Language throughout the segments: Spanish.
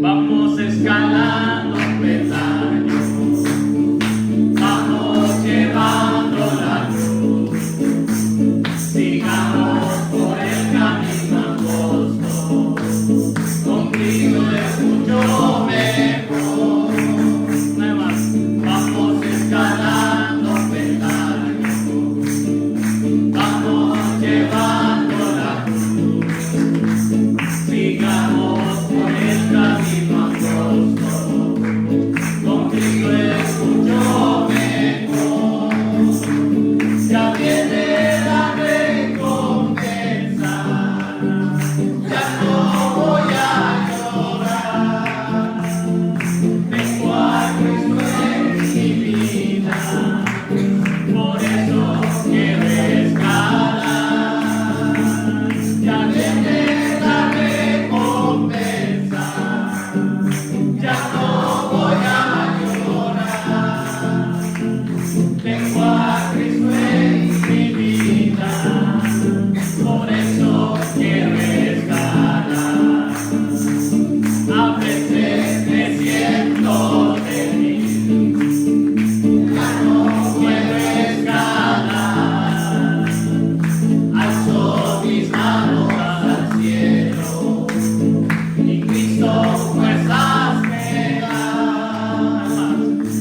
Vamos escalando peldaños, vamos llevando la cruz, sigamos por el camino angosto, con Cristo es mucho mejor. Vamos escalando peldaños, vamos llevando la cruz, sigamos por el camino angosto, con Cristo es mucho mejor. Ya viene la recompensa, ya no voy a llorar. Tengo a Cristo en mi vida, por eso quiero escalar. Ya viene la recompensa, ya no voy a llorar. Tengo a Cristo en mi vida, por eso quiero escalar. A veces me siento débil, ya no puedo escalar. Alzo mis manos al cielo y Cristo fuerzas me da.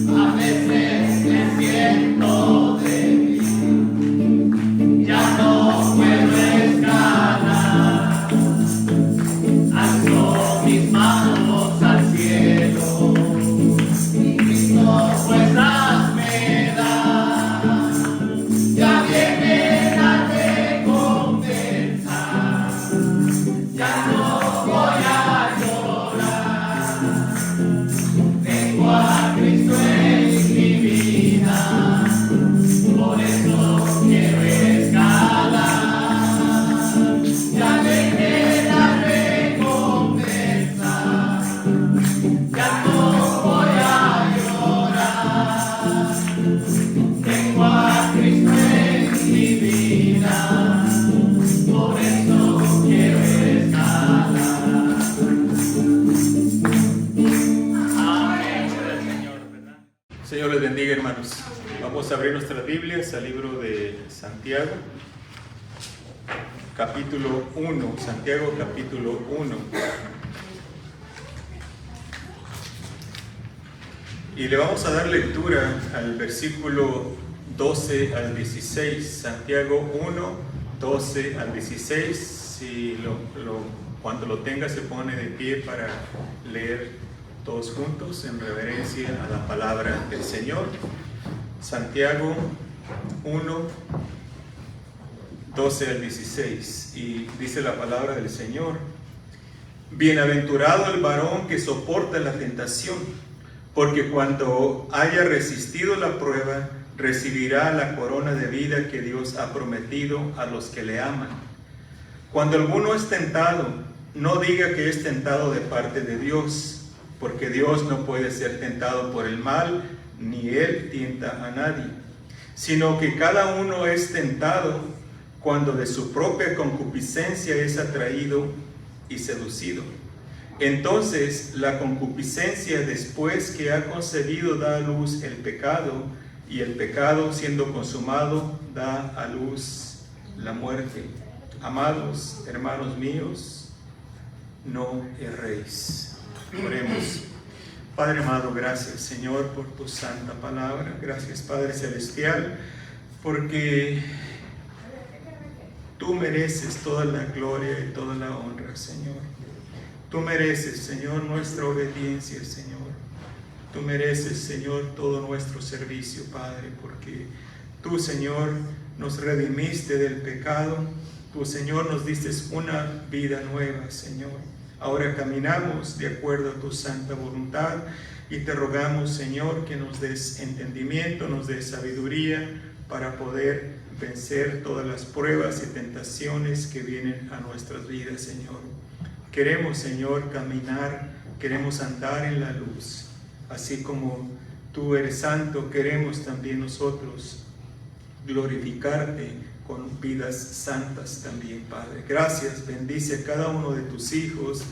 A veces me siento débil, ya no puedo escalar. Alzo mis manos al cielo y Cristo fuerzas me da. Ya viene la recompensa, ya no voy a llorar. Tengo a Cristo en mi vida, por eso quiero escalar. Ya viene la recompensa, ya no voy a llorar. Tengo a Cristo en mi vida, por eso quiero escalar. Amén. Gloria al Señor, ¿verdad? Señor les bendiga, hermanos. Vamos a abrir nuestras Biblias al libro de Santiago, capítulo 1. Santiago, capítulo 1. Y le vamos a dar lectura al versículo 12 al 16. Santiago 1, 12 al 16. Si cuando lo tenga se pone de pie para leer todos juntos en reverencia a la palabra del Señor. Santiago 1, 12 al 16. Y dice la palabra del Señor: Bienaventurado el varón que soporta la tentación, porque cuando haya resistido la prueba, recibirá la corona de vida que Dios ha prometido a los que le aman. Cuando alguno es tentado, no diga que es tentado de parte de Dios, porque Dios no puede ser tentado por el mal, ni Él tienta a nadie, sino que cada uno es tentado cuando de su propia concupiscencia es atraído y seducido. Entonces la concupiscencia, después que ha concebido, da a luz el pecado, y el pecado, siendo consumado, da a luz la muerte. Amados hermanos míos, no erréis. Oremos. Padre amado, gracias Señor por tu santa palabra. Gracias Padre Celestial, porque tú mereces toda la gloria y toda la honra, Señor. Tú mereces, Señor, nuestra obediencia, Señor. Tú mereces, Señor, todo nuestro servicio, Padre, porque tú, Señor, nos redimiste del pecado. Tú, Señor, nos diste una vida nueva, Señor. Ahora caminamos de acuerdo a tu santa voluntad y te rogamos, Señor, que nos des entendimiento, nos des sabiduría para poder vencer todas las pruebas y tentaciones que vienen a nuestras vidas, Señor. Queremos, Señor, caminar, queremos andar en la luz. Así como tú eres santo, queremos también nosotros glorificarte con vidas santas también, Padre. Gracias, bendice a cada uno de tus hijos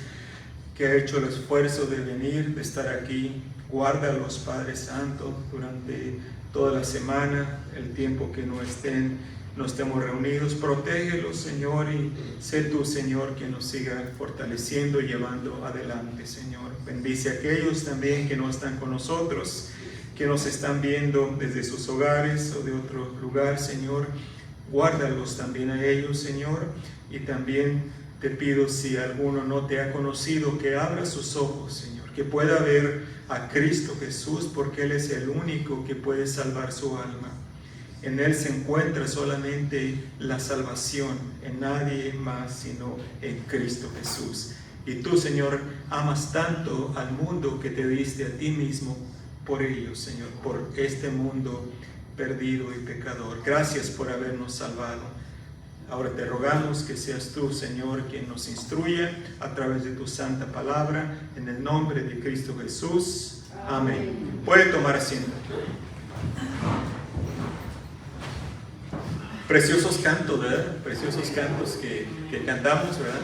que ha hecho el esfuerzo de venir, de estar aquí. Guárdalos, Padre Santo, durante toda la semana, el tiempo que no estemos reunidos. Protégelos, Señor, y sé tú, Señor, que nos siga fortaleciendo y llevando adelante, Señor. Bendice a aquellos también que no están con nosotros, que nos están viendo desde sus hogares o de otro lugar, Señor. Guárdalos también a ellos, Señor, y también te pido, si alguno no te ha conocido, que abra sus ojos, Señor, que pueda ver a Cristo Jesús, porque Él es el único que puede salvar su alma. En Él se encuentra solamente la salvación, en nadie más sino en Cristo Jesús. Y tú, Señor, amas tanto al mundo que te diste a ti mismo por ellos, Señor, por este mundo perdido y pecador. Gracias por habernos salvado. Ahora te rogamos que seas tú, Señor, quien nos instruya a través de tu santa palabra, en el nombre de Cristo Jesús. Amén. Puede tomar asiento. Preciosos cantos, ¿verdad? Preciosos cantos que cantamos, ¿verdad?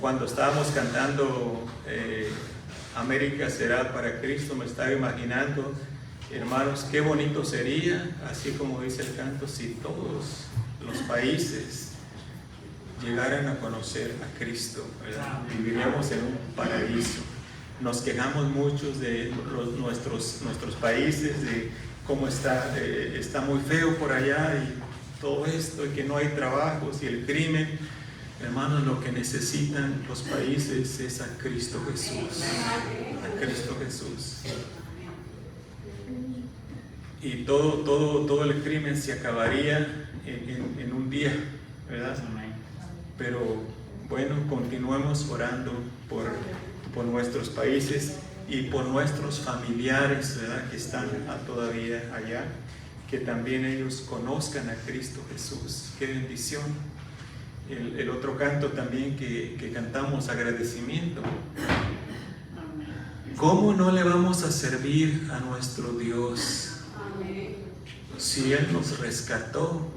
Cuando estábamos cantando América será para Cristo, me estaba imaginando, hermanos, qué bonito sería, así como dice el canto, si todos los países llegaran a conocer a Cristo, ¿verdad? Viviríamos en un paraíso. Nos quejamos muchos de nuestros países, de cómo está muy feo por allá y todo esto, y que no hay trabajos y el crimen. Hermanos, lo que necesitan los países es a Cristo Jesús, a Cristo Jesús. Y todo el crimen se acabaría en un día, ¿verdad? Pero bueno, continuemos orando por nuestros países y por nuestros familiares, ¿verdad?, que están todavía allá, que también ellos conozcan a Cristo Jesús. ¡Qué bendición! El otro canto también que cantamos, agradecimiento. ¿Cómo no le vamos a servir a nuestro Dios si Él nos rescató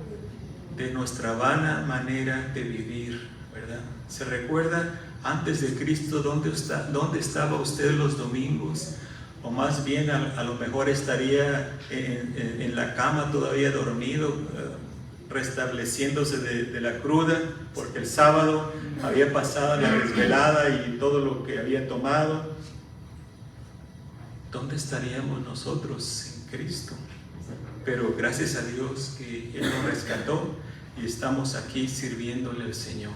de nuestra vana manera de vivir, ¿verdad? ¿Se recuerda antes de Cristo dónde estaba usted los domingos? O más bien a lo mejor estaría en la cama todavía dormido, restableciéndose de la cruda, porque el sábado había pasado la desvelada y todo lo que había tomado. ¿Dónde estaríamos nosotros en Cristo? Pero gracias a Dios que Él nos rescató y estamos aquí sirviéndole al Señor.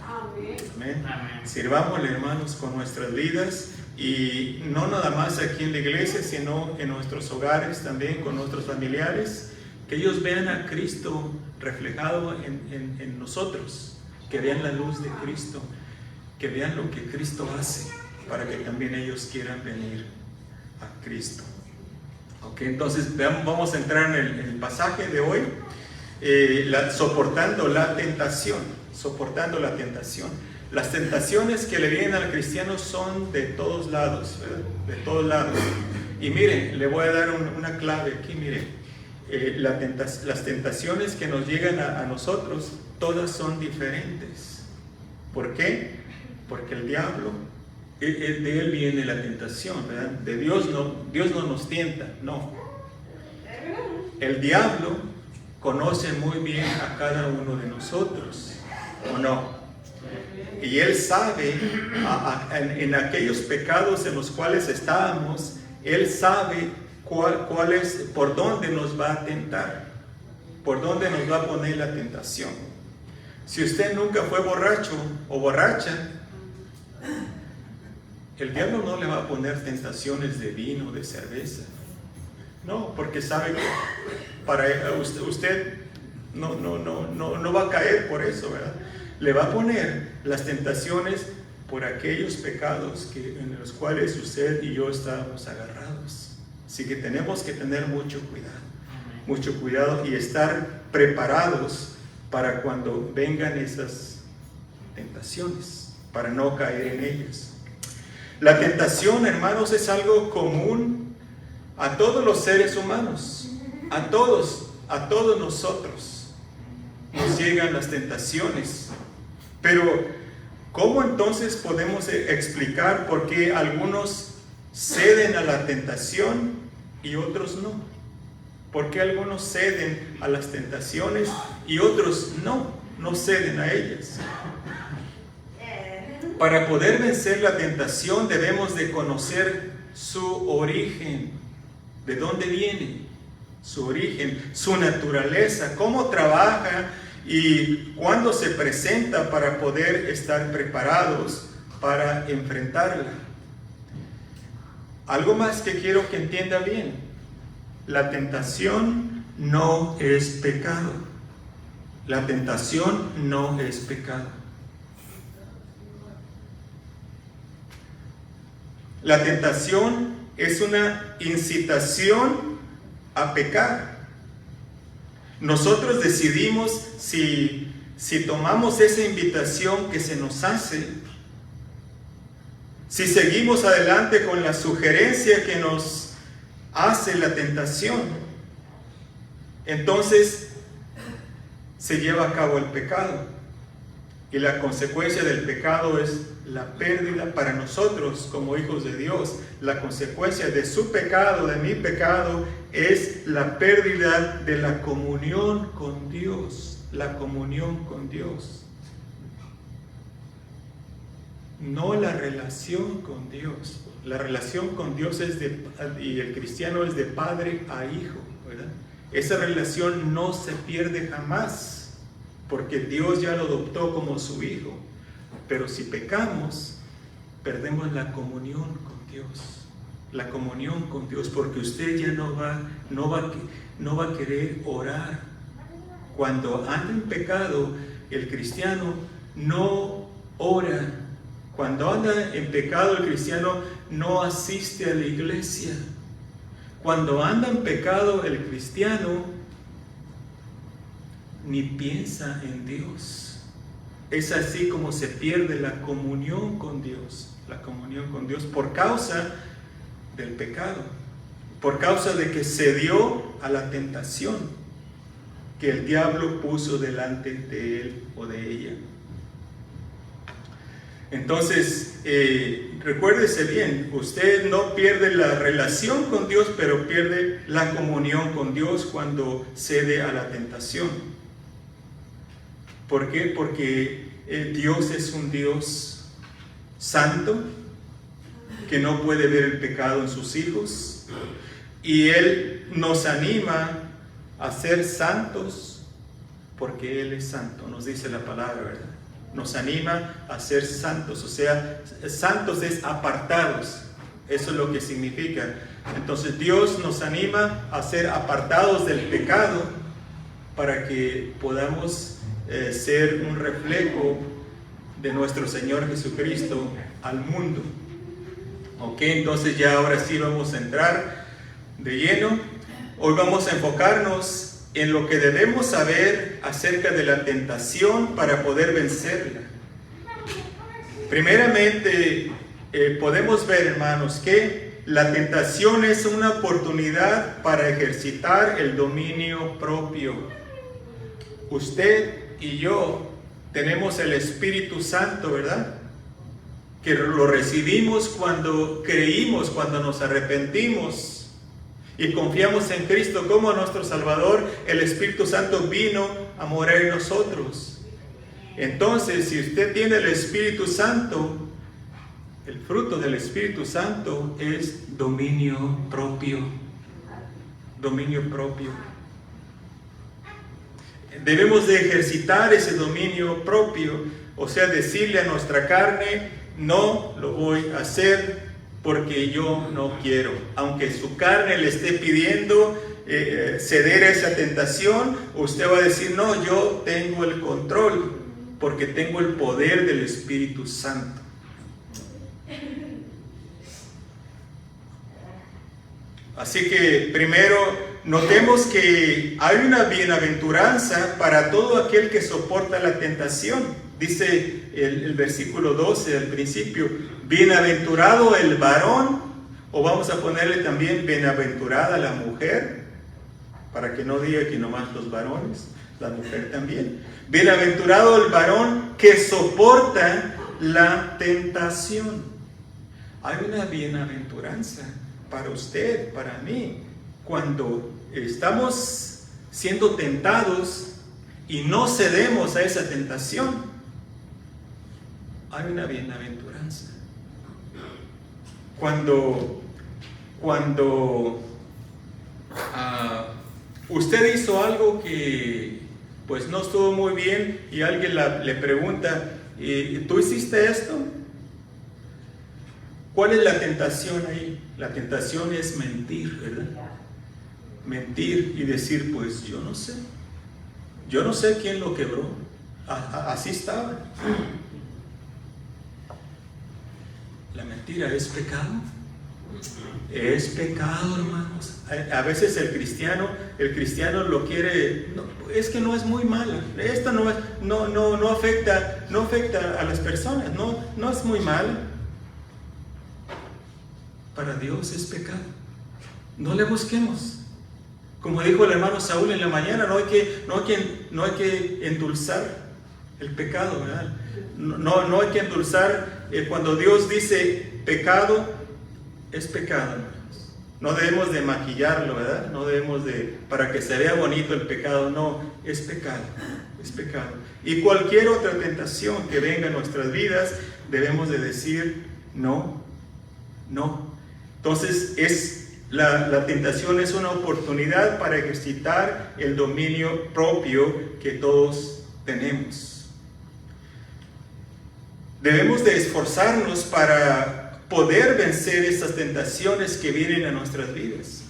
Amén. Sirvámosle, hermanos, con nuestras vidas, y no nada más aquí en la iglesia, sino en nuestros hogares también, con nuestros familiares, que ellos vean a Cristo reflejado en nosotros, que vean la luz de Cristo, que vean lo que Cristo hace, para que también ellos quieran venir a Cristo. Ok, entonces vamos a entrar en el pasaje de hoy, soportando la tentación. Las tentaciones que le vienen al cristiano son de todos lados, ¿verdad? De todos lados. Y miren, le voy a dar una clave aquí, miren. Las tentaciones que nos llegan a nosotros, todas son diferentes. ¿Por qué? Porque el diablo, de él viene la tentación, ¿verdad? De Dios no nos tienta, no. El diablo conoce muy bien a cada uno de nosotros, ¿o no? Y él sabe en aquellos pecados en los cuales estábamos, él sabe cuál es, por dónde nos va a tentar, por dónde nos va a poner la tentación. Si usted nunca fue borracho o borracha, el diablo no le va a poner tentaciones de vino, de cerveza. No, porque sabe que para usted no va a caer por eso, ¿verdad? Le va a poner las tentaciones por aquellos pecados en los cuales usted y yo estábamos agarrados. Así que tenemos que tener mucho cuidado y estar preparados para cuando vengan esas tentaciones, para no caer en ellas. La tentación, hermanos, es algo común a todos los seres humanos, a todos nosotros. nos llegan las tentaciones. Pero, ¿cómo entonces podemos explicar por qué algunos ceden a la tentación y otros no? ¿Por qué algunos ceden a las tentaciones y otros no ceden a ellas? Para poder vencer la tentación debemos de conocer su origen, de dónde viene, su origen, su naturaleza, cómo trabaja y cuándo se presenta para poder estar preparados para enfrentarla. Algo más que quiero que entienda bien: la tentación no es pecado. La tentación no es pecado. La tentación es una incitación a pecar. Nosotros decidimos si tomamos esa invitación que se nos hace, si seguimos adelante con la sugerencia que nos hace la tentación, entonces se lleva a cabo el pecado. Y la consecuencia del pecado es la pérdida para nosotros como hijos de Dios. La consecuencia de su pecado, de mi pecado, es la pérdida de la comunión con Dios. La comunión con Dios. No la relación con Dios. La relación con Dios y el cristiano es de padre a hijo, ¿verdad? Esa relación no se pierde jamás, porque Dios ya lo adoptó como su hijo. Pero si pecamos, perdemos la comunión con Dios. La comunión con Dios, porque usted ya no va a querer orar. Cuando anda en pecado, el cristiano no ora. Cuando anda en pecado, el cristiano no asiste a la iglesia. Cuando anda en pecado, el cristiano ni piensa en Dios. Es así como se pierde la comunión con Dios. La comunión con Dios por causa del pecado. Por causa de que cedió a la tentación que el diablo puso delante de él o de ella. Entonces, recuérdese bien, usted no pierde la relación con Dios, pero pierde la comunión con Dios cuando cede a la tentación. ¿Por qué? Porque Dios es un Dios santo, que no puede ver el pecado en sus hijos, y Él nos anima a ser santos porque Él es santo, nos dice la palabra, ¿verdad? Nos anima a ser santos, o sea, santos es apartados, eso es lo que significa. Entonces Dios nos anima a ser apartados del pecado para que podamos ser un reflejo de nuestro Señor Jesucristo al mundo. Ok, entonces ya ahora sí vamos a entrar de lleno. Hoy vamos a enfocarnos en lo que debemos saber acerca de la tentación para poder vencerla. Primeramente, podemos ver, hermanos, que la tentación es una oportunidad para ejercitar el dominio propio. Usted y yo tenemos el Espíritu Santo, ¿verdad? Que lo recibimos cuando creímos, cuando nos arrepentimos y confiamos en Cristo como nuestro Salvador. El Espíritu Santo vino a morar en nosotros. Entonces, si usted tiene el Espíritu Santo, el fruto del Espíritu Santo es dominio propio. Dominio propio. Debemos de ejercitar ese dominio propio, o sea, decirle a nuestra carne: no lo voy a hacer porque yo no quiero. Aunque su carne le esté pidiendo ceder a esa tentación, usted va a decir: no, yo tengo el control porque tengo el poder del Espíritu Santo. Así que primero notemos que hay una bienaventuranza para todo aquel que soporta la tentación. Dice el versículo 12 al principio: bienaventurado el varón, o vamos a ponerle también bienaventurada la mujer, para que no diga que nomás los varones. la mujer también. Bienaventurado el varón que soporta la tentación. Hay una bienaventuranza para usted, para mí, cuando estamos siendo tentados y no cedemos a esa tentación. Hay una bienaventuranza. Cuando usted hizo algo que pues no estuvo muy bien y alguien le pregunta, ¿tú hiciste esto? ¿Cuál es la tentación ahí? La tentación es mentir, ¿verdad? Mentir y decir, pues yo no sé. Yo no sé quién lo quebró. Así estaba. La mentira es pecado. Es pecado, hermanos. A veces el cristiano lo quiere, no, es que no es muy mala. Esta no afecta a las personas, no es muy mala. Para Dios es pecado. No le busquemos. Como dijo el hermano Saúl en la mañana, no hay que endulzar el pecado, ¿verdad? No hay que endulzar. Cuando Dios dice pecado, es pecado, hermanos. No debemos de maquillarlo, ¿verdad? No debemos de, para que se vea bonito el pecado, no, es pecado, es pecado. Y cualquier otra tentación que venga en nuestras vidas, debemos de decir no. Entonces, la tentación es una oportunidad para ejercitar el dominio propio que todos tenemos. Debemos de esforzarnos para poder vencer estas tentaciones que vienen a nuestras vidas.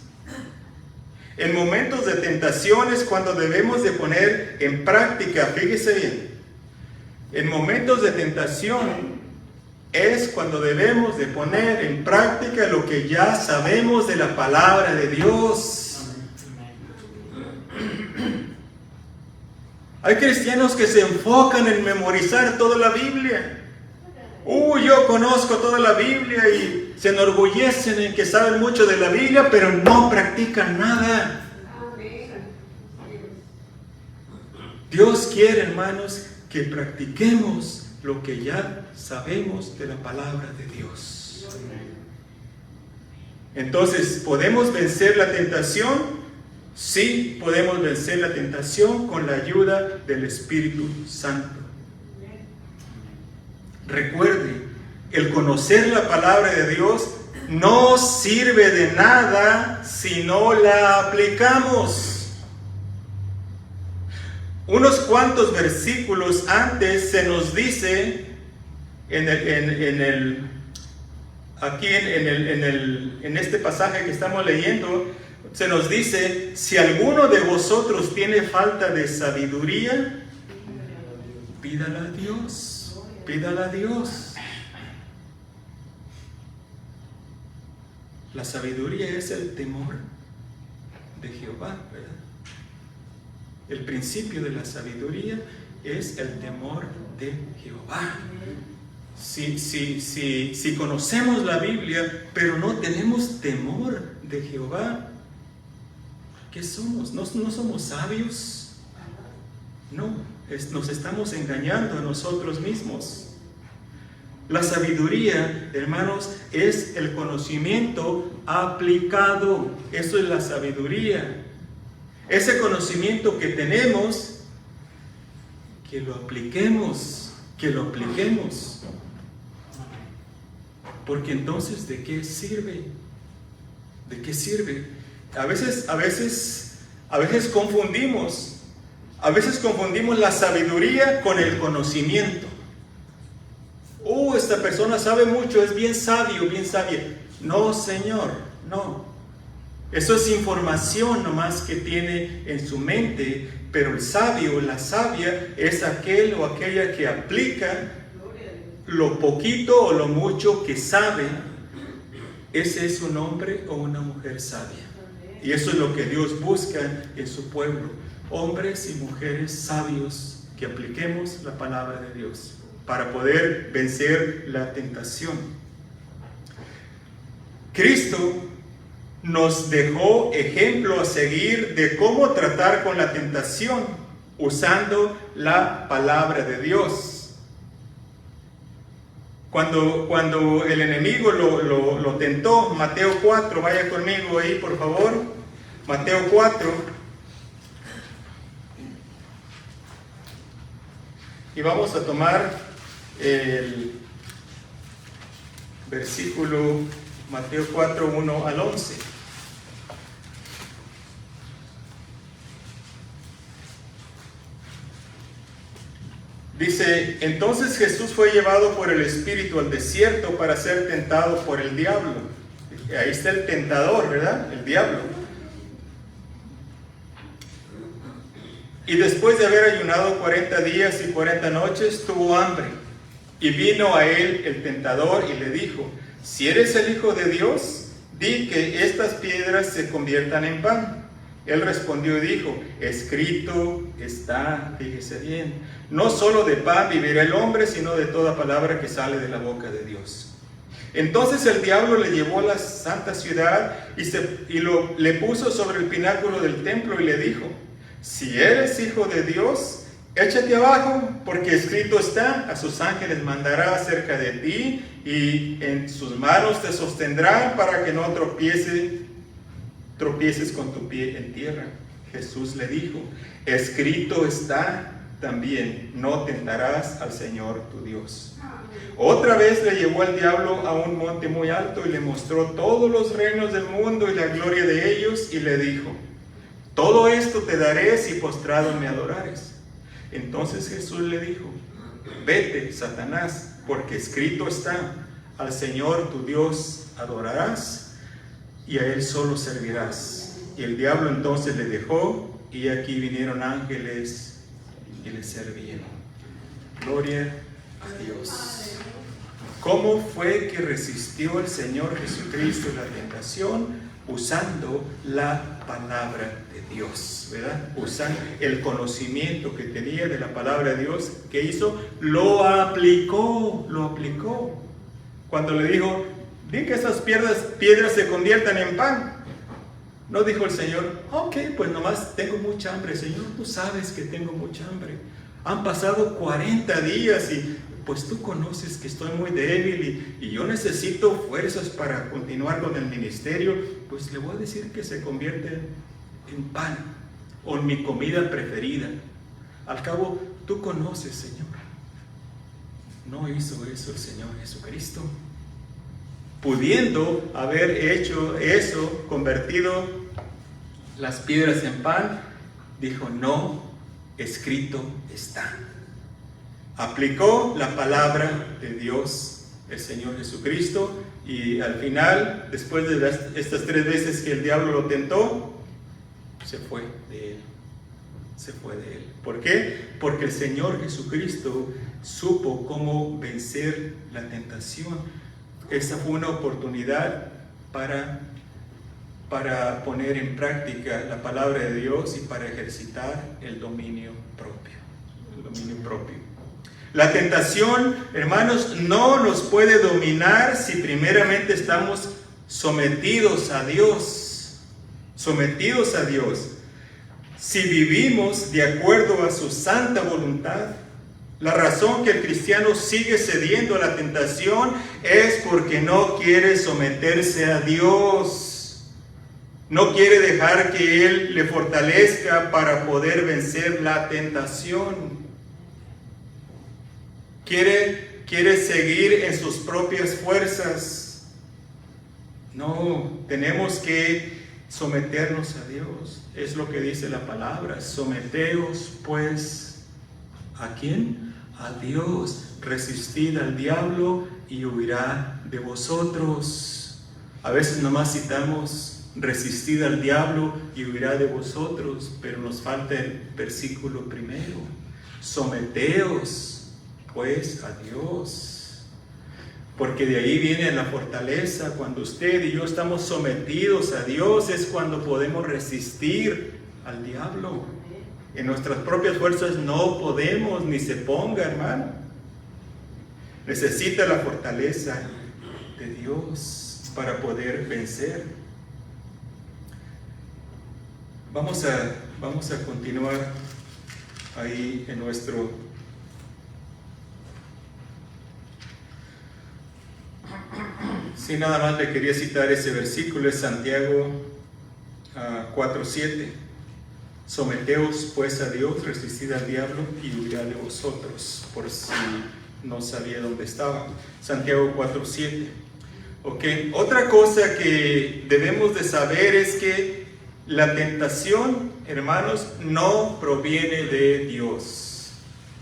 En momentos de tentaciones, cuando debemos de poner en práctica, fíjese bien, en momentos de tentación es cuando debemos de poner en práctica lo que ya sabemos de la palabra de Dios. Hay cristianos que se enfocan en memorizar toda la Biblia. Yo conozco toda la Biblia y se enorgullecen en que saben mucho de la Biblia, pero no practican nada. Dios quiere, hermanos, que practiquemos lo que ya sabemos de la palabra de Dios. Entonces, ¿podemos vencer la tentación? Sí, podemos vencer la tentación con la ayuda del Espíritu Santo. Recuerde, el conocer la palabra de Dios no sirve de nada si no la aplicamos. Unos cuantos versículos antes se nos dice en este pasaje que estamos leyendo, se nos dice, si alguno de vosotros tiene falta de sabiduría, pídala a Dios, pídala a Dios. La sabiduría es el temor de Jehová, ¿verdad? El principio de la sabiduría es el temor de Jehová. Si conocemos la Biblia, pero no tenemos temor de Jehová, ¿qué somos? ¿No somos sabios? No, nos estamos engañando a nosotros mismos. La sabiduría, hermanos, es el conocimiento aplicado. Eso es la sabiduría. Ese conocimiento que tenemos, que lo apliquemos. Porque entonces, ¿de qué sirve? ¿De qué sirve? A veces confundimos. A veces confundimos la sabiduría con el conocimiento. Esta persona sabe mucho, es bien sabio, bien sabia. No, Señor, no. Eso es información nomás que tiene en su mente, pero el sabio, la sabia, es aquel o aquella que aplica lo poquito o lo mucho que sabe. Ese es un hombre o una mujer sabia. Y eso es lo que Dios busca en su pueblo. Hombres y mujeres sabios que apliquemos la palabra de Dios para poder vencer la tentación. Cristo nos dejó ejemplo a seguir de cómo tratar con la tentación. usando la palabra de Dios. Cuando el enemigo lo tentó, Mateo 4, vaya conmigo ahí por favor, Mateo 4. Y vamos a tomar el versículo Mateo 4, 1 al 11. Dice, entonces Jesús fue llevado por el Espíritu al desierto para ser tentado por el diablo. Ahí está el tentador, ¿verdad? El diablo. Y después de haber ayunado 40 días y 40 noches, tuvo hambre. Y vino a él el tentador y le dijo, si eres el Hijo de Dios, di que estas piedras se conviertan en pan. Él respondió y dijo, escrito está, fíjese bien, no solo de pan vivirá el hombre, sino de toda palabra que sale de la boca de Dios. Entonces el diablo le llevó a la santa ciudad le puso sobre el pináculo del templo y le dijo, si eres hijo de Dios, échate abajo, porque escrito está, a sus ángeles mandará acerca de ti, y en sus manos te sostendrán para que no tropieces con tu pie en tierra. Jesús le dijo, escrito está también, no tentarás al Señor tu Dios. Otra vez le llevó al diablo a un monte muy alto y le mostró todos los reinos del mundo y la gloria de ellos, y le dijo, todo esto te daré si postrado me adorares. Entonces Jesús le dijo, vete, Satanás, porque escrito está, al Señor tu Dios adorarás y a Él solo servirás. Y el diablo entonces le dejó, y aquí vinieron ángeles y le servían. Gloria a Dios. ¿Cómo fue que resistió el Señor Jesucristo la tentación? Usando la palabra de Dios, ¿verdad? Usando el conocimiento que tenía de la palabra de Dios. ¿Qué hizo? Lo aplicó. Cuando le dijo, di que esas piedras se conviertan en pan. No dijo el Señor, ok, pues nomás tengo mucha hambre, Señor, tú sabes que tengo mucha hambre. Han pasado 40 días y pues tú conoces que estoy muy débil y yo necesito fuerzas para continuar con el ministerio. Pues le voy a decir que se convierte en pan o en mi comida preferida. Al cabo, tú conoces, Señor. No hizo eso el Señor Jesucristo. Pudiendo haber hecho eso, convertido las piedras en pan, dijo, no, escrito está. Aplicó la palabra de Dios, el Señor Jesucristo, y al final, después de estas 3 veces que el diablo lo tentó, se fue de él. ¿Por qué? Porque el Señor Jesucristo supo cómo vencer la tentación. Esa fue una oportunidad para poner en práctica la palabra de Dios y para ejercitar el dominio propio. La tentación, hermanos, no nos puede dominar si primeramente estamos sometidos a Dios. Si vivimos de acuerdo a su santa voluntad. La razón que el cristiano sigue cediendo a la tentación es porque no quiere someterse a Dios. No quiere dejar que Él le fortalezca para poder vencer la tentación. Quiere seguir en sus propias fuerzas. No, tenemos que someternos a Dios. Es lo que dice la palabra. Someteos pues, ¿a quién? A Dios. Resistid al diablo y huirá de vosotros. A veces nomás citamos resistid al diablo y huirá de vosotros, pero nos falta el versículo primero. Someteos pues a Dios, porque de ahí viene la fortaleza. Cuando usted y yo estamos sometidos a Dios es cuando podemos resistir al diablo. En nuestras propias fuerzas no podemos, ni se ponga, hermano. Necesita la fortaleza de Dios para poder vencer. Vamos a continuar ahí en nuestro... Sí, nada más le quería citar ese versículo, es Santiago 4:7. Someteos pues a Dios, resistid al diablo y huirá de vosotros, por si no sabía dónde estaba. Santiago 4:7. Ok, otra cosa que debemos de saber es que la tentación, hermanos, no proviene de Dios.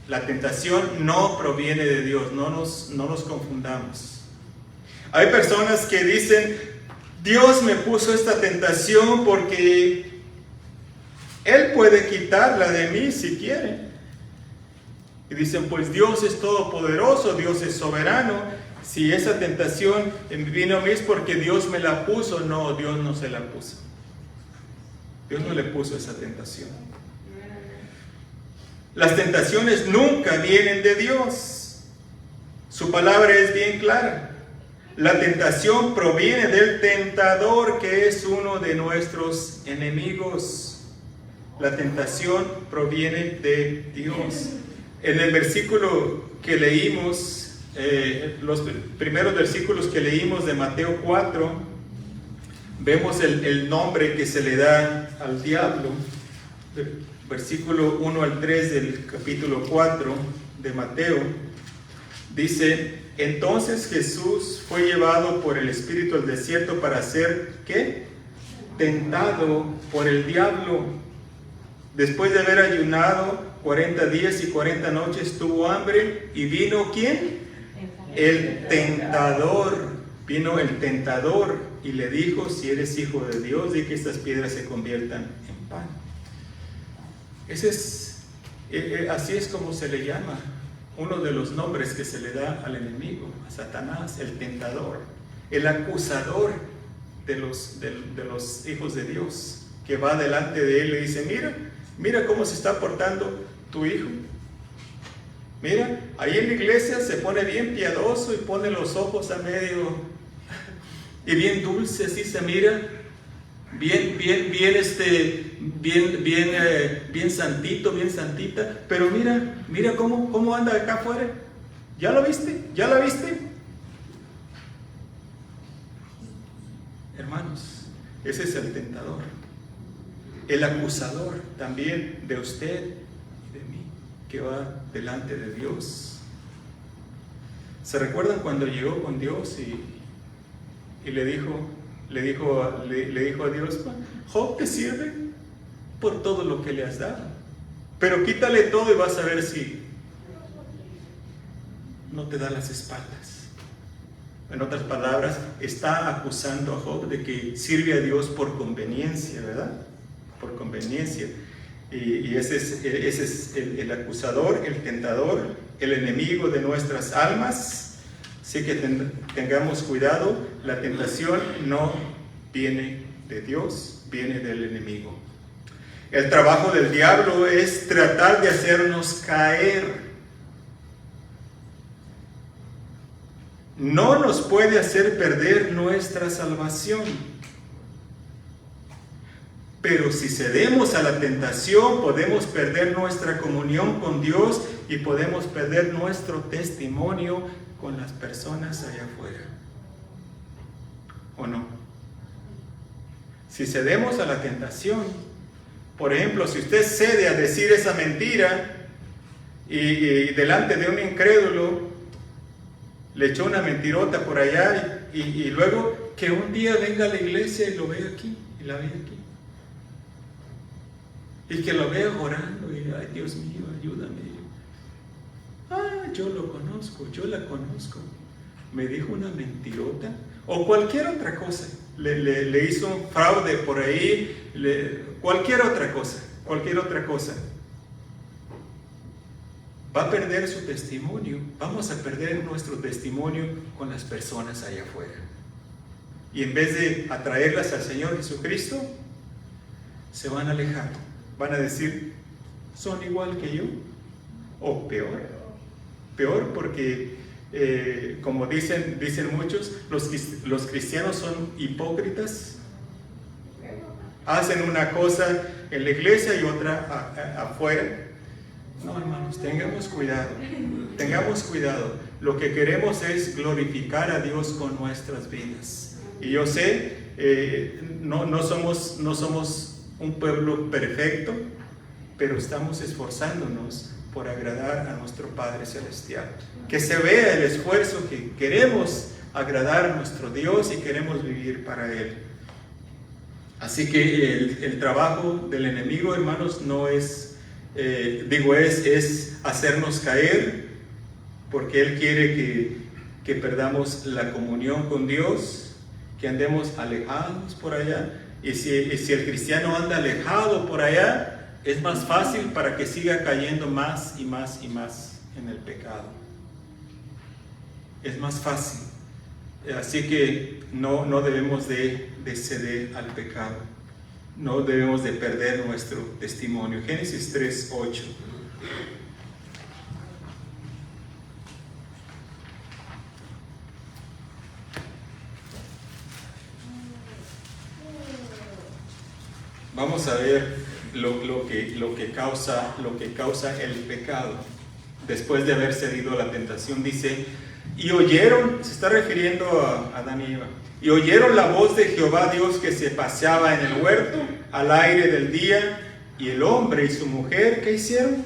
La tentación no proviene de Dios, no nos confundamos. Hay personas que dicen, Dios me puso esta tentación porque Él puede quitarla de mí si quiere. Y dicen, pues Dios es todopoderoso, Dios es soberano. Si esa tentación vino a mí es porque Dios me la puso. No, Dios no se la puso. Dios no le puso esa tentación. Las tentaciones nunca vienen de Dios. Su palabra es bien clara. La tentación proviene del tentador, que es uno de nuestros enemigos. La tentación proviene de Dios. En el versículo que leímos, los primeros versículos que leímos de Mateo 4, vemos el nombre que se le da al diablo. Versículo 1 al 3 del capítulo 4 de Mateo, dice: entonces Jesús fue llevado por el Espíritu al desierto para ser, ¿qué? Tentado por el diablo. Después de haber ayunado 40 días y 40 noches, tuvo hambre y vino, ¿quién? El tentador. Vino el tentador y le dijo: si eres hijo de Dios, di que estas piedras se conviertan en pan. Así es como se le llama uno de los nombres que se le da al enemigo, a Satanás, el tentador, el acusador de los hijos de Dios, que va delante de él y le dice: mira cómo se está portando tu hijo. Mira, ahí en la iglesia se pone bien piadoso y pone los ojos a medio y bien dulce, así se mira, bien santito, bien santita, pero mira cómo anda acá afuera. ¿Ya lo viste? ¿Ya la viste? Hermanos, ese es el tentador, el acusador también de usted y de mí, que va delante de Dios. ¿Se recuerdan cuando llegó con Dios y le dijo a Dios: Job te sirve por todo lo que le has dado, pero quítale todo y vas a ver si no te da las espaldas? En otras palabras, está acusando a Job de que sirve a Dios por conveniencia, ¿verdad? Por conveniencia. Y ese es el acusador, el tentador, el enemigo de nuestras almas. Así que tengamos cuidado, la tentación no viene de Dios, viene del enemigo. El trabajo del diablo es tratar de hacernos caer. No nos puede hacer perder nuestra salvación. Pero si cedemos a la tentación, podemos perder nuestra comunión con Dios y podemos perder nuestro testimonio con las personas allá afuera. ¿O no? Si cedemos a la tentación, por ejemplo, si usted cede a decir esa mentira y delante de un incrédulo le echó una mentirota por allá y luego que un día venga a la iglesia y lo vea aquí y la vea aquí. Y que lo vea orando y: ay, Dios mío, ayúdame. Yo lo conozco, yo la conozco. Me dijo una mentirota. O cualquier otra cosa. Le hizo un fraude por ahí. Cualquier otra cosa. Va a perder su testimonio. Vamos a perder nuestro testimonio con las personas allá afuera. Y en vez de atraerlas al Señor Jesucristo, se van a alejar. Van a decir: son igual que yo, o peor porque como dicen muchos, los cristianos son hipócritas. Hacen una cosa en la iglesia y otra afuera. No, hermanos, tengamos cuidado. Tengamos cuidado. Lo que queremos es glorificar a Dios con nuestras vidas. Y yo sé, no somos un pueblo perfecto, pero estamos esforzándonos por agradar a nuestro Padre Celestial. Que se vea el esfuerzo que queremos agradar a nuestro Dios y queremos vivir para Él. Así que el trabajo del enemigo, hermanos, no es, es hacernos caer, porque Él quiere que perdamos la comunión con Dios, que andemos alejados por allá. Y si el cristiano anda alejado por allá, es más fácil para que siga cayendo más y más y más en el pecado. Es más fácil. Así que no debemos de ceder al pecado. No debemos de perder nuestro testimonio. Génesis 3:8. Vamos a ver lo que causa el pecado después de haber cedido a la tentación. Dice, y oyeron, se está refiriendo a Adán y Eva, y oyeron la voz de Jehová Dios que se paseaba en el huerto al aire del día, y el hombre y su mujer, ¿qué hicieron?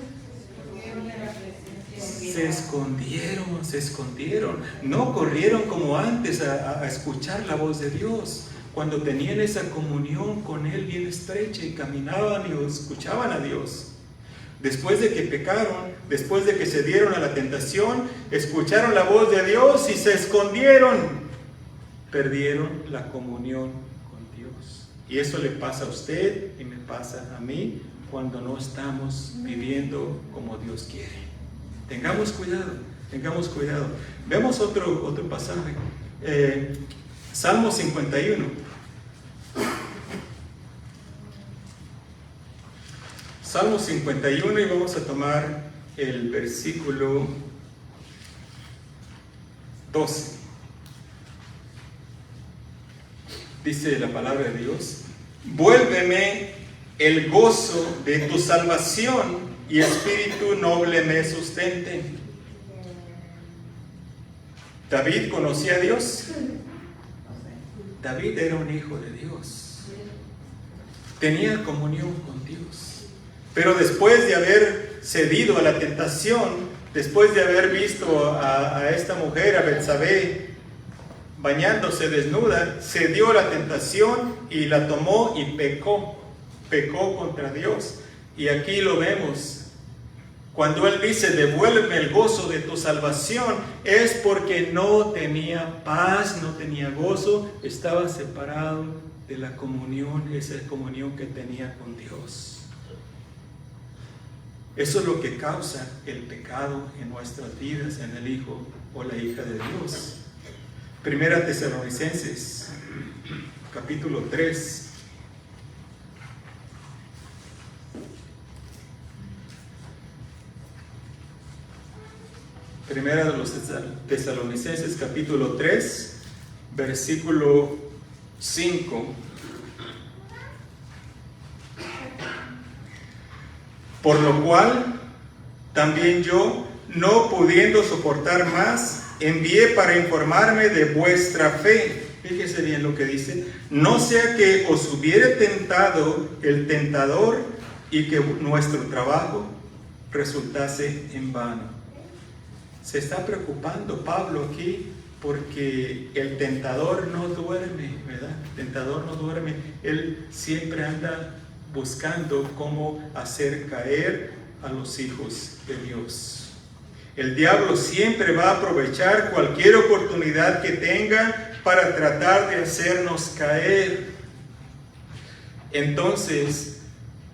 Se escondieron, no corrieron como antes a escuchar la voz de Dios, cuando tenían esa comunión con Él bien estrecha y caminaban y escuchaban a Dios. Después de que pecaron, después de que se dieron a la tentación, escucharon la voz de Dios y se escondieron. Perdieron la comunión con Dios. Y eso le pasa a usted y me pasa a mí cuando no estamos viviendo como Dios quiere. Tengamos cuidado, tengamos cuidado. Vemos otro pasaje. Salmo 51. Salmo 51, y vamos a tomar el versículo 12. Dice la palabra de Dios: vuélveme el gozo de tu salvación y espíritu noble me sustente. David conocía a Dios. David era un hijo de Dios. Tenía comunión con Dios. Pero después de haber cedido a la tentación, después de haber visto a esta mujer, a Betsabé, bañándose desnuda, cedió a la tentación y la tomó y pecó contra Dios. Y aquí lo vemos. Cuando él dice, devuélveme el gozo de tu salvación, es porque no tenía paz, no tenía gozo, estaba separado de la comunión, esa comunión que tenía con Dios. Eso es lo que causa el pecado en nuestras vidas, en el hijo o la hija de Dios. Primera Tesalonicenses, capítulo 3. Primera de los Tesalonicenses, capítulo 3, versículo 5. Por lo cual, también yo, no pudiendo soportar más, envié para informarme de vuestra fe. Fíjese bien lo que dice. No sea que os hubiere tentado el tentador y que nuestro trabajo resultase en vano. Se está preocupando Pablo aquí porque el tentador no duerme, ¿verdad? El tentador no duerme. Él siempre anda buscando cómo hacer caer a los hijos de Dios. El diablo siempre va a aprovechar cualquier oportunidad que tenga para tratar de hacernos caer. Entonces,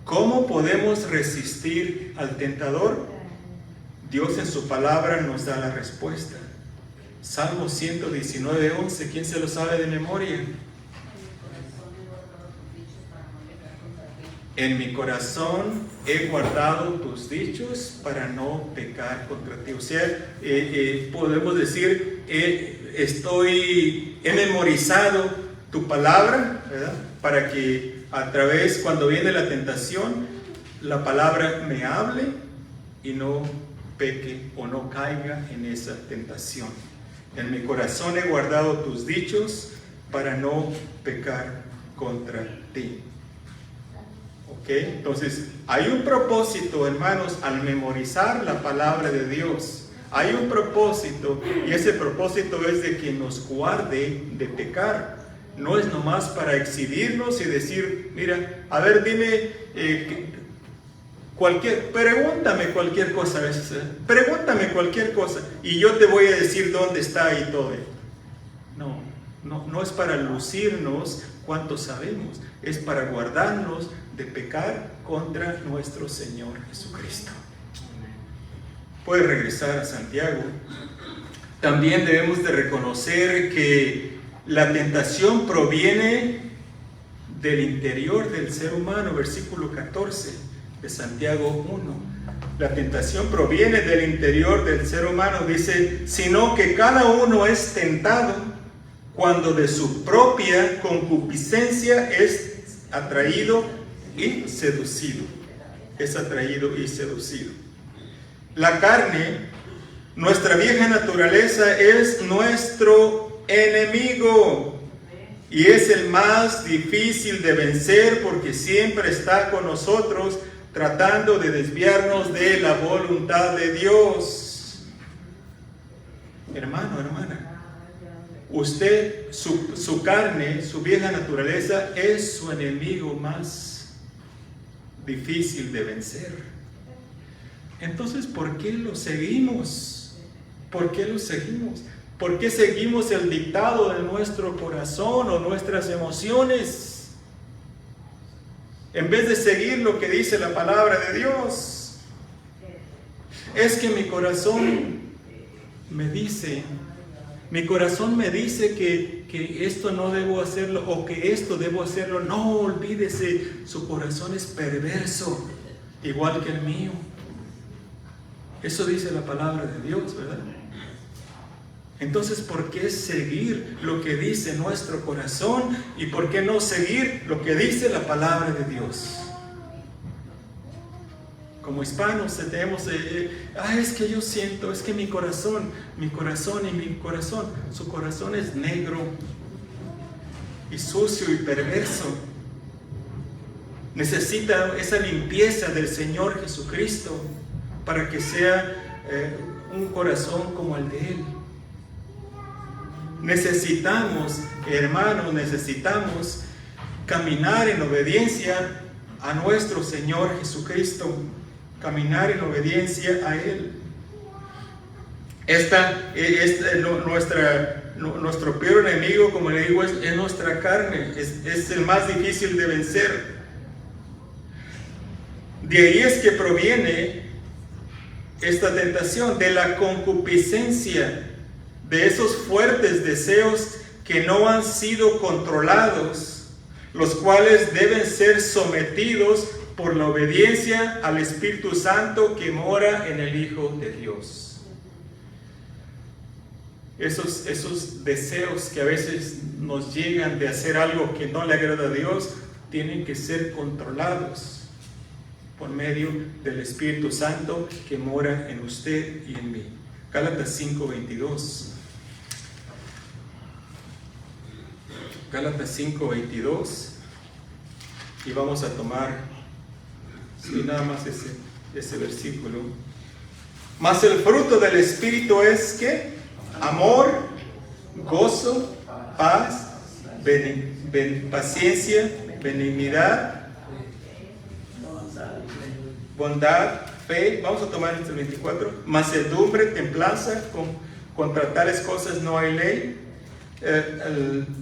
¿cómo podemos resistir al tentador? Dios en su palabra nos da la respuesta. Salmo 119:11, ¿quién se lo sabe de memoria? En mi corazón he guardado tus dichos para no pecar contra ti. O sea, podemos decir, he memorizado tu palabra, ¿verdad? Para que a través, cuando viene la tentación, la palabra me hable y no peque o no caiga en esa tentación. En mi corazón he guardado tus dichos para no pecar contra ti. ¿Ok? Entonces, hay un propósito, hermanos, al memorizar la palabra de Dios. Hay un propósito, y ese propósito es de que nos guarde de pecar. No es nomás para exhibirnos y decir, mira, a ver, dime, pregúntame cualquier cosa a veces, pregúntame cualquier cosa y yo te voy a decir dónde está y todo. No es para lucirnos cuánto sabemos, es para guardarnos de pecar contra nuestro Señor Jesucristo. Puede regresar a Santiago. También debemos de reconocer que la tentación proviene del interior del ser humano, versículo 14 de Santiago 1. La tentación proviene del interior del ser humano, dice, sino que cada uno es tentado cuando de su propia concupiscencia es atraído y seducido. Es atraído y seducido. La carne, nuestra vieja naturaleza, es nuestro enemigo y es el más difícil de vencer porque siempre está con nosotros tratando de desviarnos de la voluntad de Dios. Hermano, hermana, usted, su carne, su vieja naturaleza es su enemigo más difícil de vencer. Entonces, ¿por qué lo seguimos? ¿Por qué lo seguimos? ¿Por qué seguimos el dictado de nuestro corazón o nuestras emociones? En vez de seguir lo que dice la palabra de Dios. Es que mi corazón me dice que esto no debo hacerlo o que esto debo hacerlo. No, olvídese, su corazón es perverso, igual que el mío. Eso dice la palabra de Dios, ¿verdad? Entonces, ¿por qué seguir lo que dice nuestro corazón y por qué no seguir lo que dice la palabra de Dios? Como hispanos tenemos, es que yo siento, es que mi corazón, su corazón es negro y sucio y perverso. Necesita esa limpieza del Señor Jesucristo para que sea un corazón como el de Él. Necesitamos, hermanos, caminar en obediencia a nuestro Señor Jesucristo, caminar en obediencia a Él. Nuestro peor enemigo, como le digo, es nuestra carne, es el más difícil de vencer. De ahí es que proviene esta tentación, de la concupiscencia, de esos fuertes deseos que no han sido controlados, los cuales deben ser sometidos por la obediencia al Espíritu Santo que mora en el Hijo de Dios. Esos deseos que a veces nos llegan de hacer algo que no le agrada a Dios, tienen que ser controlados por medio del Espíritu Santo que mora en usted y en mí. Gálatas 5:22. Gálatas 5:22. Y vamos a tomar nada más ese versículo. Mas el fruto del Espíritu es ¿qué? Amor, gozo, paz, paciencia, benignidad, bondad, fe. Vamos a tomar el 24. Mansedumbre, templanza, contra tales cosas no hay ley.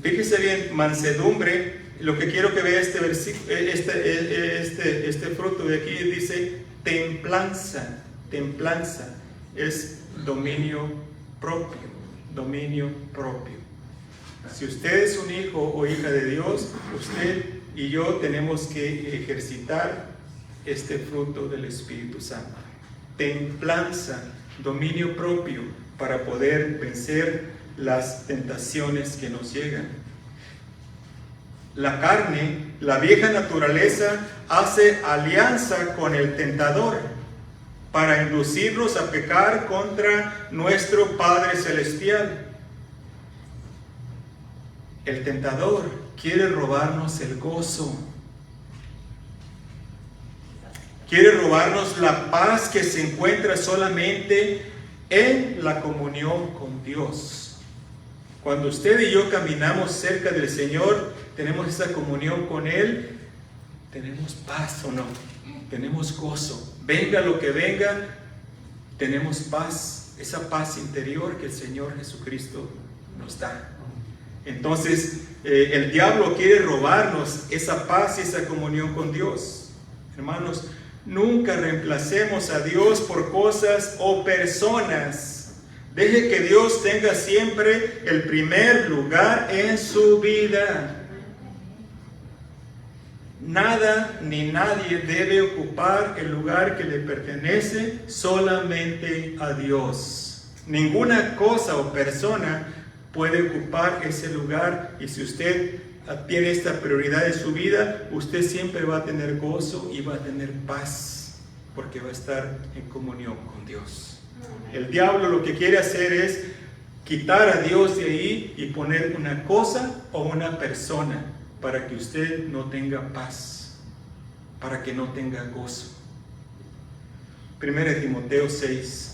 Fíjese bien, mansedumbre. Lo que quiero que vea este versículo, este fruto de aquí dice templanza. Templanza es dominio propio. Dominio propio. Si usted es un hijo o hija de Dios, usted y yo tenemos que ejercitar este fruto del Espíritu Santo. Templanza, dominio propio, para poder vencer las tentaciones que nos llegan. La carne, la vieja naturaleza, hace alianza con el tentador para inducirnos a pecar contra nuestro Padre Celestial. El tentador quiere robarnos el gozo. Quiere robarnos la paz que se encuentra solamente en la comunión con Dios. Cuando usted y yo caminamos cerca del Señor, tenemos esa comunión con Él, tenemos paz o no, tenemos gozo. Venga lo que venga, tenemos paz, esa paz interior que el Señor Jesucristo nos da. Entonces, el diablo quiere robarnos esa paz y esa comunión con Dios. Hermanos, nunca reemplacemos a Dios por cosas o personas. Deje que Dios tenga siempre el primer lugar en su vida. Nada ni nadie debe ocupar el lugar que le pertenece, solamente a Dios. Ninguna cosa o persona puede ocupar ese lugar, y si usted tiene esta prioridad en su vida, usted siempre va a tener gozo y va a tener paz, porque va a estar en comunión con Dios. El diablo lo que quiere hacer es quitar a Dios de ahí y poner una cosa o una persona para que usted no tenga paz, para que no tenga gozo. 1 Timoteo 6.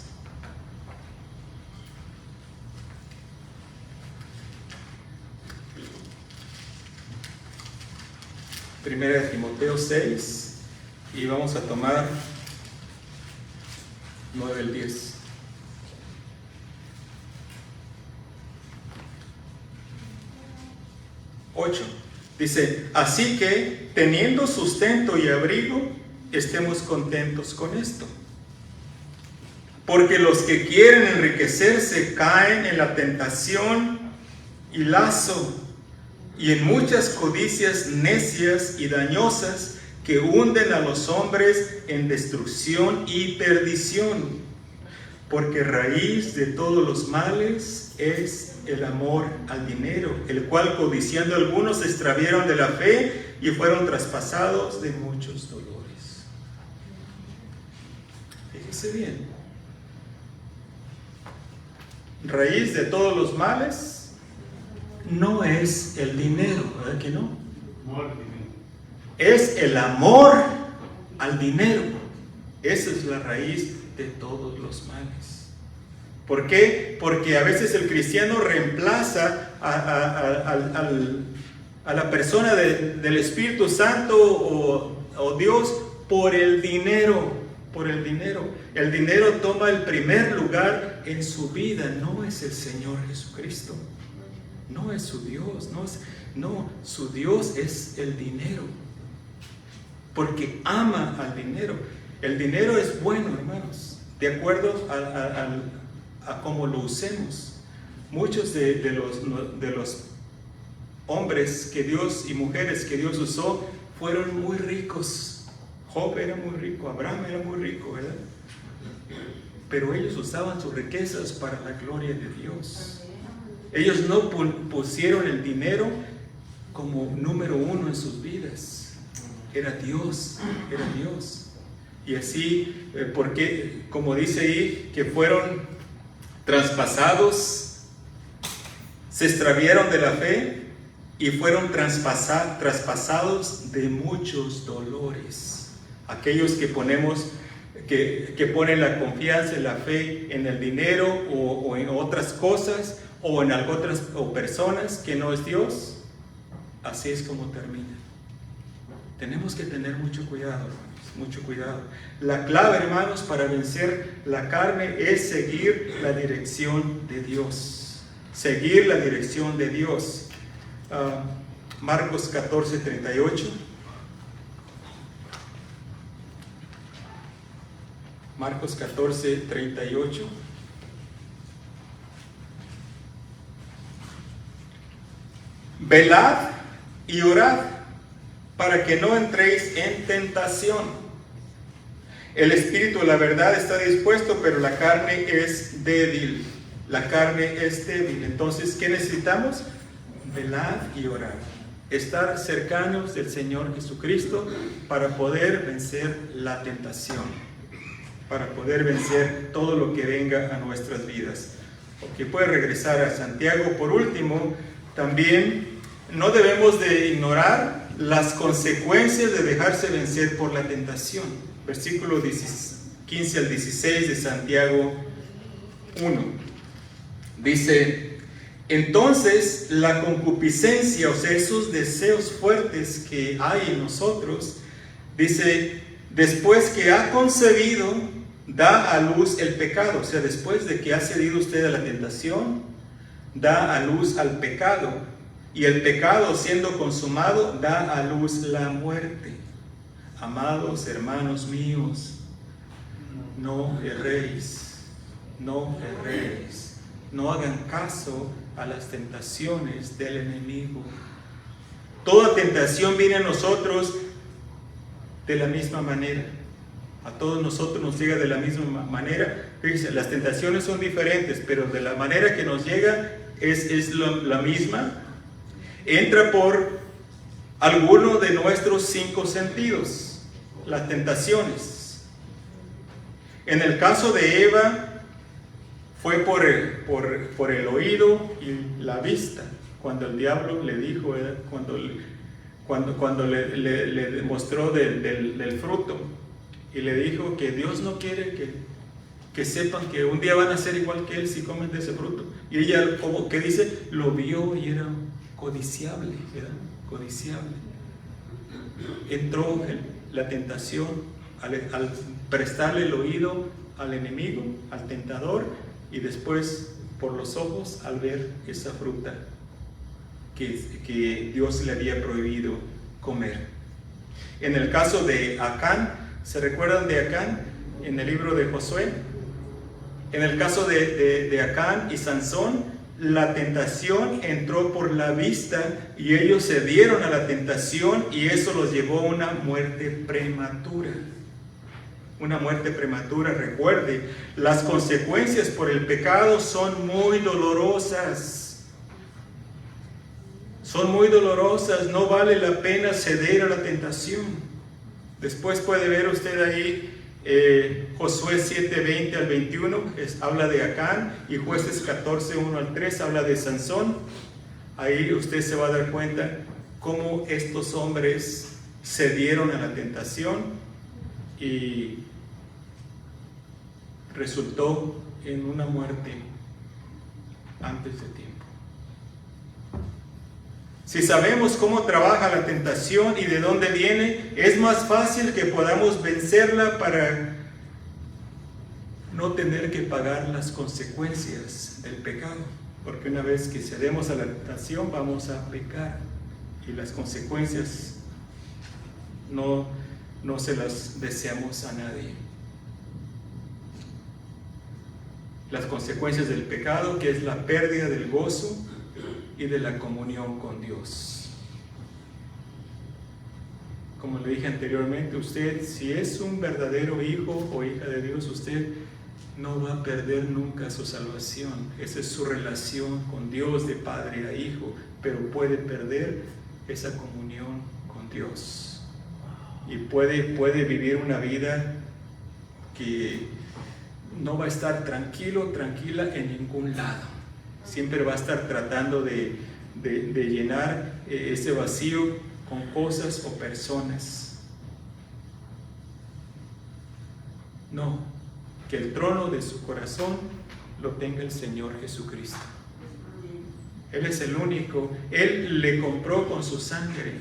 Primera de Timoteo 6, y vamos a tomar 9 al 10. Dice, así que teniendo sustento y abrigo, estemos contentos con esto. Porque los que quieren enriquecerse caen en la tentación y lazo, y en muchas codicias necias y dañosas que hunden a los hombres en destrucción y perdición. Porque raíz de todos los males es el amor al dinero, el cual codiciando algunos se extraviaron de la fe y fueron traspasados de muchos dolores. Fíjese bien. Raíz de todos los males no es el dinero, ¿verdad que no? Es el amor al dinero. Esa es la raíz de todos los males. ¿Por qué? Porque a veces el cristiano reemplaza a la persona del Espíritu Santo o Dios por el dinero. Por el dinero. El dinero toma el primer lugar en su vida. No es el Señor Jesucristo. No es su Dios. No, su Dios es el dinero. Porque ama al dinero. El dinero es bueno, hermanos, de acuerdo a cómo lo usemos. Muchos de los hombres que Dios y mujeres que Dios usó fueron muy ricos. Job era muy rico, Abraham era muy rico, ¿verdad? Pero ellos usaban sus riquezas para la gloria de Dios. Ellos no pusieron el dinero como número uno en sus vidas. Era Dios, era Dios. Y así, porque como dice ahí, que fueron traspasados, se extraviaron de la fe y fueron traspasados de muchos dolores. Aquellos que ponen la confianza y la fe en el dinero o en otras cosas o en otras personas que no es Dios, así es como termina. Tenemos que tener mucho cuidado, hermanos, mucho cuidado. La clave, hermanos, para vencer la carne es seguir la dirección de Dios. Seguir la dirección de Dios. Marcos 14:38. Marcos 14:38. Velad y orad para que no entréis en tentación. El espíritu, la verdad, está dispuesto, pero la carne es débil. La carne es débil. Entonces, ¿qué necesitamos? Velad y orad. Estar cercanos del Señor Jesucristo para poder vencer la tentación. para poder vencer todo lo que venga a nuestras vidas. Porque puede regresar a Santiago. Por último, también no debemos de ignorar las consecuencias de dejarse vencer por la tentación. Versículo 15 al 16 de Santiago 1. Dice: entonces la concupiscencia, o sea, esos deseos fuertes que hay en nosotros, dice, después que ha concebido, da a luz el pecado. O sea, después de que ha cedido usted a la tentación, da a luz al pecado. Y el pecado, siendo consumado, da a luz la muerte. Amados hermanos míos, no erréis, no erréis. No hagan caso a las tentaciones del enemigo. Toda tentación viene a nosotros de la misma manera. A todos nosotros nos llega de la misma manera. Fíjense, las tentaciones son diferentes, pero de la manera que nos llega es la misma. Entra por alguno de nuestros 5 sentidos, las tentaciones. En el caso de Eva, fue por el oído y la vista. Cuando el diablo le dijo, cuando le mostró del fruto, y le dijo que Dios no quiere que sepan que un día van a ser igual que él si comen de ese fruto. Y ella, como que dice, lo vio y era codiciable, ¿verdad? Codiciable. Entró la tentación al prestarle el oído al enemigo, al tentador, y después por los ojos al ver esa fruta que Dios le había prohibido comer. En el caso de Acán, ¿se recuerdan de Acán en el libro de Josué? En el caso de Acán y Sansón, la tentación entró por la vista y ellos cedieron a la tentación y eso los llevó a una muerte prematura. Una muerte prematura. Recuerde, las consecuencias por el pecado son muy dolorosas. Son muy dolorosas, no vale la pena ceder a la tentación. Después puede ver usted ahí Josué 7, 20 al 21, habla de Acán, y Jueces 14, 1 al 3, habla de Sansón. Ahí usted se va a dar cuenta cómo estos hombres cedieron a la tentación y resultó en una muerte antes de tiempo. Si sabemos cómo trabaja la tentación y de dónde viene, es más fácil que podamos vencerla para no tener que pagar las consecuencias del pecado. Porque una vez que cedemos a la tentación, vamos a pecar. Y las consecuencias no se las deseamos a nadie. Las consecuencias del pecado, que es la pérdida del gozo y de la comunión con Dios. Como le dije anteriormente, usted, si es un verdadero hijo o hija de Dios, usted no va a perder nunca su salvación. Esa es su relación con Dios de padre a hijo, pero puede perder esa comunión con Dios. Y puede vivir una vida que no va a estar tranquila en ningún lado. Siempre va a estar tratando de llenar ese vacío con cosas o personas. No, que el trono de su corazón lo tenga el Señor Jesucristo. Él es el único. Él le compró con su sangre.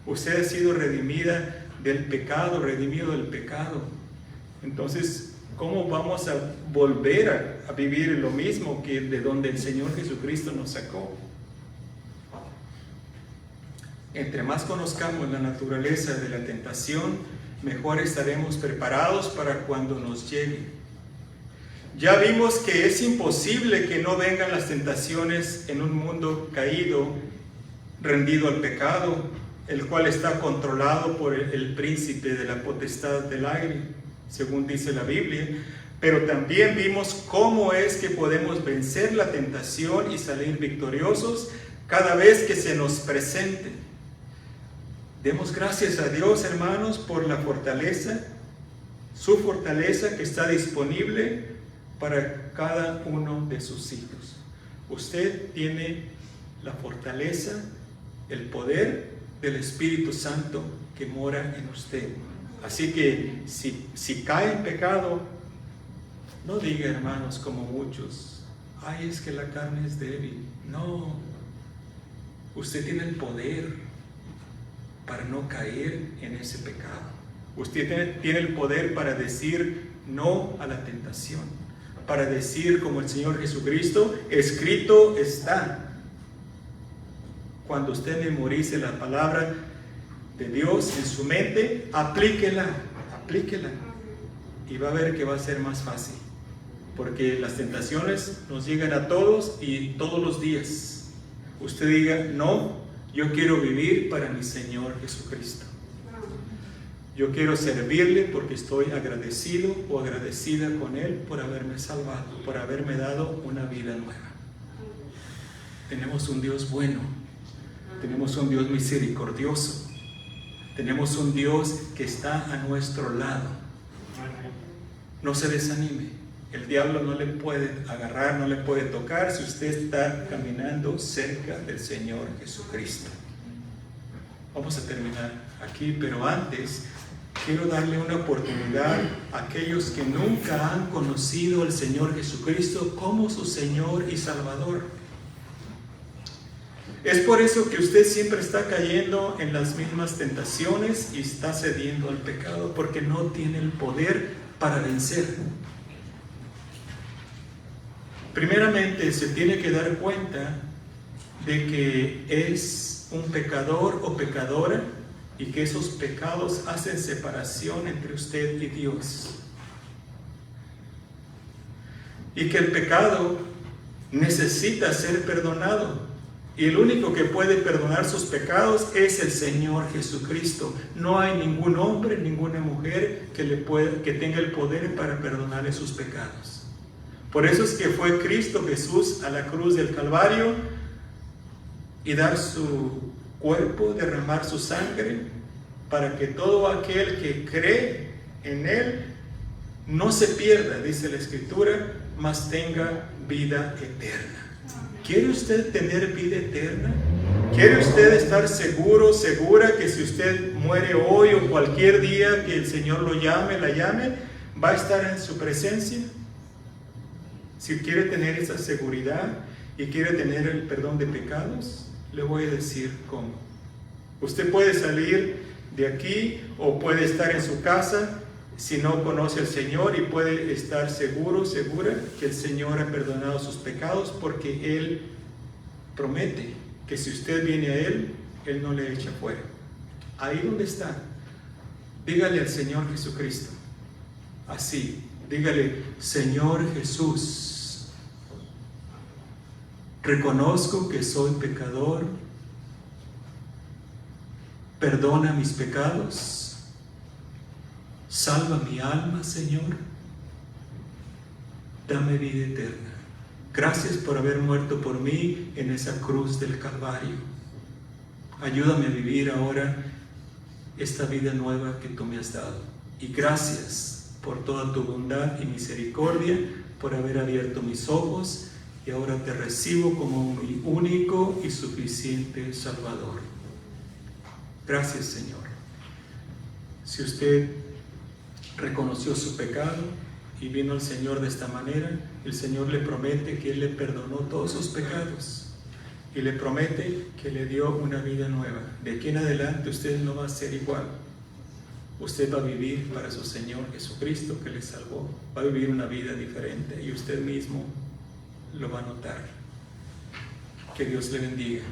Usted ha sido redimida del pecado, redimido del pecado. Entonces, ¿cómo vamos a volver a vivir lo mismo que de donde el Señor Jesucristo nos sacó? Entre más conozcamos la naturaleza de la tentación, mejor estaremos preparados para cuando nos llegue. Ya vimos que es imposible que no vengan las tentaciones en un mundo caído, rendido al pecado, el cual está controlado por el príncipe de la potestad del aire, según dice la Biblia. Pero también vimos cómo es que podemos vencer la tentación y salir victoriosos cada vez que se nos presente. Demos gracias a Dios, hermanos, por la fortaleza su fortaleza que está disponible para cada uno de sus hijos. Usted tiene la fortaleza, el poder del Espíritu Santo que mora en usted. Así que si cae en pecado, no diga, hermanos, como muchos, ay, es que la carne es débil. No, usted tiene el poder para no caer en ese pecado. Usted tiene el poder para decir no a la tentación, para decir como el Señor Jesucristo, escrito está. Cuando usted memorice la palabra de Dios en su mente, aplíquela, y va a ver que va a ser más fácil, porque las tentaciones nos llegan a todos y todos los días. Usted diga, no, yo quiero vivir para mi Señor Jesucristo. Yo quiero servirle porque estoy agradecido o agradecida con Él por haberme salvado, por haberme dado una vida nueva. Tenemos un Dios bueno, tenemos un Dios misericordioso, tenemos un Dios que está a nuestro lado. No se desanime, el diablo no le puede agarrar, no le puede tocar si usted está caminando cerca del Señor Jesucristo. Vamos a terminar aquí, pero antes quiero darle una oportunidad a aquellos que nunca han conocido al Señor Jesucristo como su Señor y Salvador. Es por eso que usted siempre está cayendo en las mismas tentaciones y está cediendo al pecado, porque no tiene el poder para vencer. Primeramente, se tiene que dar cuenta de que es un pecador o pecadora y que esos pecados hacen separación entre usted y Dios. Y que el pecado necesita ser perdonado. Y el único que puede perdonar sus pecados es el Señor Jesucristo. No hay ningún hombre, ninguna mujer que tenga el poder para perdonarle sus pecados. Por eso es que fue Cristo Jesús a la cruz del Calvario y dar su cuerpo, derramar su sangre, para que todo aquel que cree en Él no se pierda, dice la Escritura, mas tenga vida eterna. ¿Quiere usted tener vida eterna? ¿Quiere usted estar seguro, segura que si usted muere hoy o cualquier día que el Señor lo llame, la llame, va a estar en su presencia? Si quiere tener esa seguridad y quiere tener el perdón de pecados, le voy a decir cómo. Usted puede salir de aquí o puede estar en su casa si no conoce al Señor y puede estar seguro, segura que el Señor ha perdonado sus pecados, porque Él promete que si usted viene a Él, Él no le echa fuera. Ahí donde está, dígale al Señor Jesucristo, así, dígale, Señor Jesús, reconozco que soy pecador, perdona mis pecados, salva mi alma, Señor, dame vida eterna. Gracias por haber muerto por mí en esa cruz del Calvario. Ayúdame a vivir ahora esta vida nueva que tú me has dado. Y gracias por toda tu bondad y misericordia, por haber abierto mis ojos, y ahora te recibo como mi único y suficiente Salvador. Gracias, Señor. Si usted reconoció su pecado y vino al Señor de esta manera, el Señor le promete que Él le perdonó todos sus pecados y le promete que le dio una vida nueva. De aquí en adelante usted no va a ser igual. Usted va a vivir para su Señor Jesucristo que le salvó. Va a vivir una vida diferente y usted mismo lo va a notar. Que Dios le bendiga.